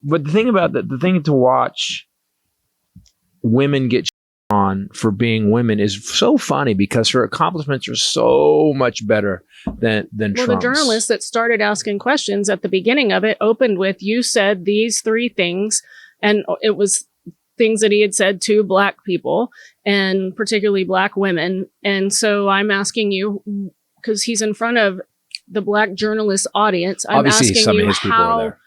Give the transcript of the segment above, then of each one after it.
But the thing about the thing to watch women get on for being women is so funny because her accomplishments are so much better than Trump's. The journalist that started asking questions at the beginning of it opened with, you said these 3 things, and it was things that he had said to Black people and particularly Black women. And so I'm asking you, because he's in front of the Black journalist audience, I'm Obviously, asking some you of his people are there.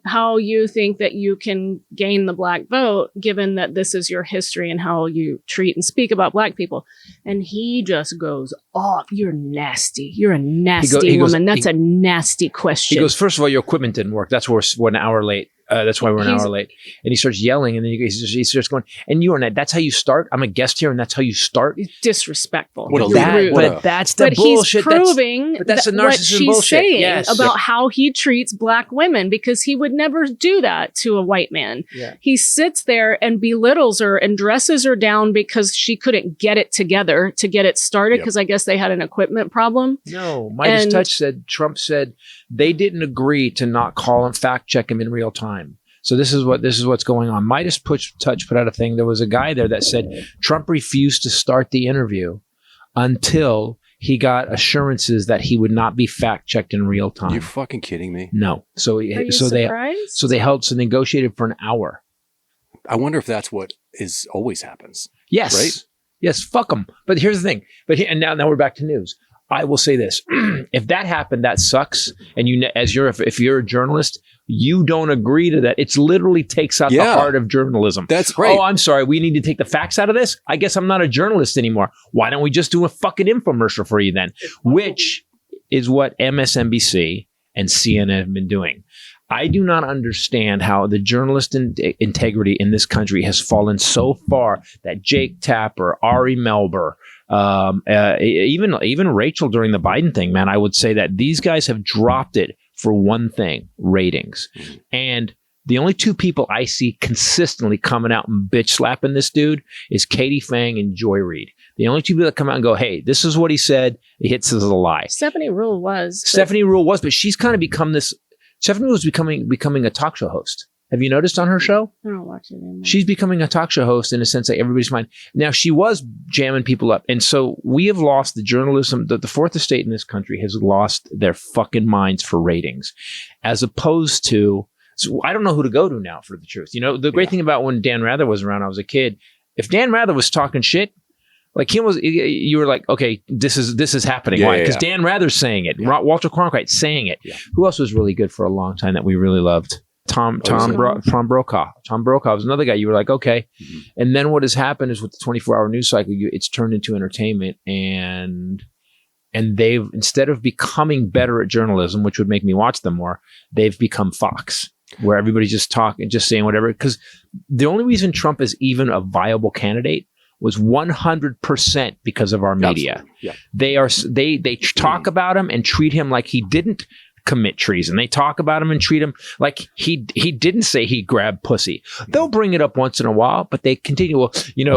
how you think that you can gain the Black vote, given that this is your history and how you treat and speak about Black people. And he just goes, "Oh, you're nasty. You're a nasty woman. That's a nasty question." He goes, "First of all, your equipment didn't work. That's why we're an hour late. That's why we're an hour late." And he starts yelling, and then he starts going, "And you are that's how you start? I'm a guest here, and that's how you start?" Disrespectful. But that's the bullshit. He's proving that's the narcissism what she's bullshit. saying about how he treats Black women, because he would never do that to a white man. Yeah. He sits there and belittles her and dresses her down because she couldn't get it together to get it started, because I guess they had an equipment problem. No, Midas Touch said, Trump said they didn't agree to not call and fact check him in real time. So this is what's going on. Midas Touch put out a thing. There was a guy there that said Trump refused to start the interview until he got assurances that he would not be fact checked in real time. You fucking kidding me? No. So they negotiated for an hour. I wonder if that's what always happens. Yes. Right? Yes. Fuck them. But here's the thing. And now we're back to news. I will say this: if that happened, that sucks. And if you're a journalist, you don't agree to that. It literally takes out the heart of journalism. That's right. Oh, I'm sorry. We need to take the facts out of this. I guess I'm not a journalist anymore. Why don't we just do a fucking infomercial for you then? Which is what MSNBC and CNN have been doing. I do not understand how the journalist integrity in this country has fallen so far that Jake Tapper, Ari Melber, even Rachel during the Biden thing, man, I would say that these guys have dropped it for one thing: ratings. And the only 2 people I see consistently coming out and bitch slapping this dude is Katie Fang and Joy Reid. The only 2 people that come out and go, "Hey, this is what he said. It hits as a lie." Stephanie Ruhle was, but she's kind of become this. Stephanie was becoming a talk show host. Have you noticed on her show? I don't watch it anymore. She's becoming a talk show host in a sense that everybody's fine. Now, she was jamming people up. And so we have lost the journalism. The fourth estate in this country has lost their fucking minds for ratings, as opposed to, so I don't know who to go to now for the truth. You know, the great thing about when Dan Rather was around, I was a kid. If Dan Rather was talking shit, like you were like, okay, this is happening. Why? Because Dan Rather's saying it. Walter Cronkite's saying it. Yeah. Who else was really good for a long time that we really loved? Tom Brokaw. Tom Brokaw was another guy. You were like, okay. Mm-hmm. And then what has happened is with the 24-hour news cycle, it's turned into entertainment, and they've, instead of becoming better at journalism, which would make me watch them more, they've become Fox, where everybody's just talking, just saying whatever. Because the only reason Trump is even a viable candidate was 100% because of our media. Yeah. They talk about him and treat him like he didn't commit treason. They talk about him and treat him like he didn't say he grabbed pussy. They'll bring it up once in a while, but they continue. Well,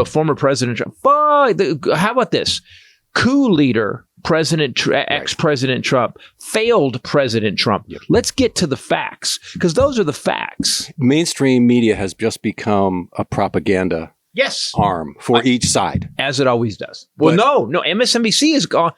former President Trump. How about this? Coup leader, ex-President Trump, failed President Trump. Yep. Let's get to the facts, because those are the facts. Mainstream media has just become a propaganda arm for each side, as it always does. Well, no, MSNBC is gone.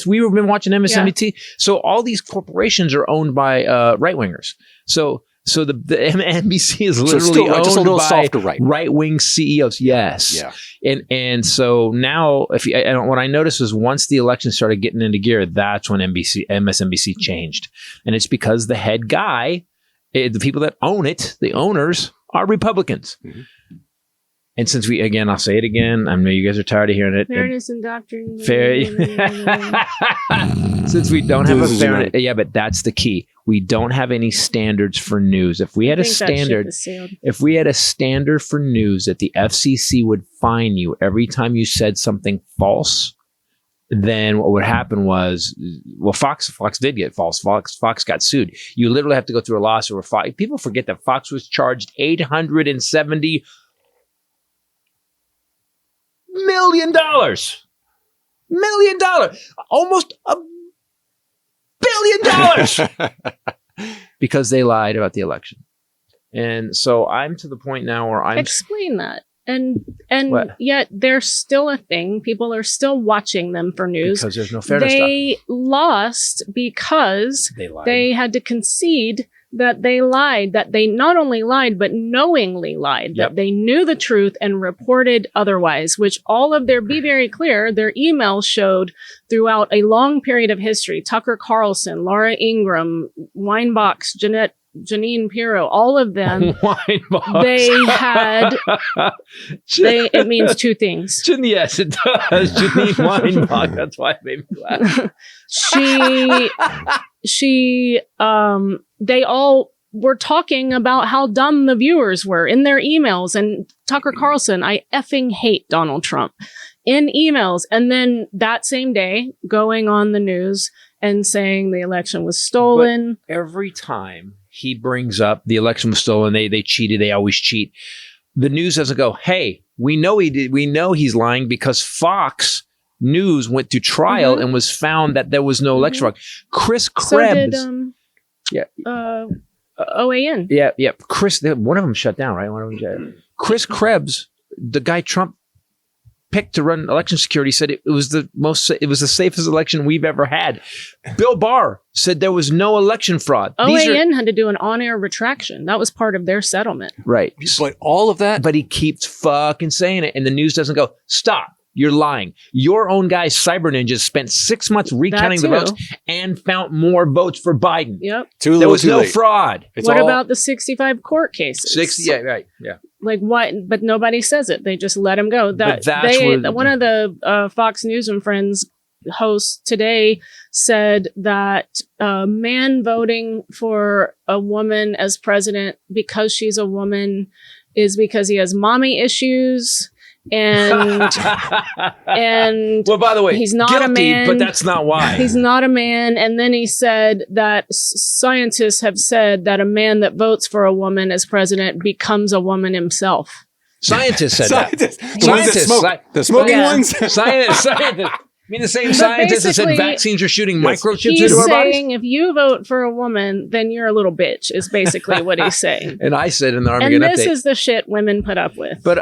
We've been watching MSNBC. Yeah. So all these corporations are owned by right wingers. So the NBC is literally owned by right-wing CEOs. Yes. Yeah. And so now, what I noticed is once the election started getting into gear, that's when MSNBC changed, and it's because the head guy, the people that own it, the owners, are Republicans. Mm-hmm. And since I'll say it again. I know you guys are tired of hearing it. Fairness and doctrine. Since we don't have a fairness, but that's the key. We don't have any standards for news. If we had a standard for news that the FCC would fine you every time you said something false, then what would happen was, Fox did get false. Fox got sued. You literally have to go through a lawsuit where Fox. People forget that Fox was charged $870 million, almost $1 billion, because they lied about the election. And so I'm to the point now where I'm explain that. And What? yet there's still a thing. People are still watching them for news. because there's no fairness. They lost because They lied. they had to concede that they lied, that they not only lied, but knowingly lied, Yep. that they knew the truth and reported otherwise, which all of be very clear, their emails showed throughout a long period of history. Tucker Carlson, Laura Ingraham, Weinbach's, Janine Pirro, all of them, Wine box. they had, it means two things. Yes, it does. Janine Weinbach. That's why it made me laugh. They all were talking about how dumb the viewers were in their emails. And Tucker Carlson, I effing hate Donald Trump, in emails. And then that same day, going on the news and saying the election was stolen. But every time he brings up the election was stolen, they cheated, they always cheat. The news doesn't go, hey, we know he did. We know he's lying because Fox News went to trial and was found that there was no election fraud. Chris Krebs. So did, OAN. Yeah. Chris, one of them shut down, right? One of them. Chris Krebs, the guy Trump picked to run election security, said it was the safest election we've ever had. Bill Barr said there was no election fraud. OAN had to do an on-air retraction. That was part of their settlement. Right. But all of that. But he keeps fucking saying it, and the news doesn't go, stop. You're lying. Your own guy, Cyber Ninjas, spent 6 months recounting the votes and found more votes for Biden. Yep. There was no fraud. What about the 65 court cases? 60, yeah, right, yeah. Like what? But nobody says it. They just let him go. One of the Fox News and Friends hosts today said that a man voting for a woman as president because she's a woman is because he has mommy issues. And well, by the way, he's not guilty, a man, but that's not why. He's not a man. And then he said that scientists have said that a man that votes for a woman as president becomes a woman himself. Scientists said that. Scientists, the smoking ones. Scientists. I mean, the same scientists that said vaccines are shooting microchips into our bodies. He's saying if you vote for a woman, then you're a little bitch, is basically what he's saying. And I said in the Armageddon And this update, is the shit women put up with. But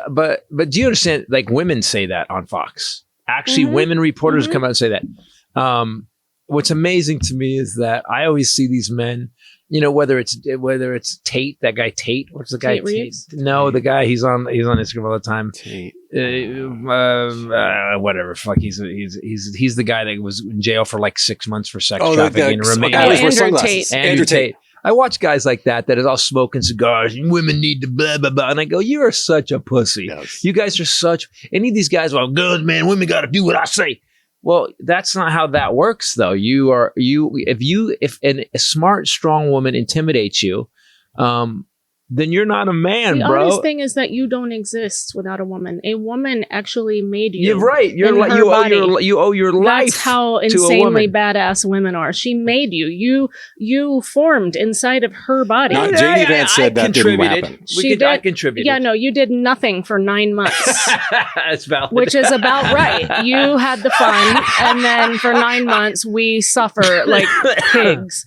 do you understand, like, women say that on Fox. Actually, women reporters come out and say that. What's amazing to me is that I always see these men, you know, whether it's Tate, that guy Tate, what's the guy Tate Reeves? No, the guy he's on Instagram all the time. Tate. Whatever. Fuck. He's the guy that was in jail for like 6 months for sex trafficking. Andrew Tate. I watch guys like that is all smoking cigars. Women need to blah blah blah, and I go, "You are such a pussy. Yes. You guys are such." Any of these guys, well, good man, women got to do what I say. Well, that's not how that works, though. If a smart, strong woman intimidates you, then you're not a man, the bro. The honest thing is that you don't exist without a woman. A woman actually made you. You're right. You owe your life. That's how insanely badass women are. She made you. You formed inside of her body. No, J.D. Vance said that didn't happen. I contributed. Yeah, no, you did nothing for 9 months. That's valid. Which is about right. You had the fun, and then for 9 months we suffer like pigs.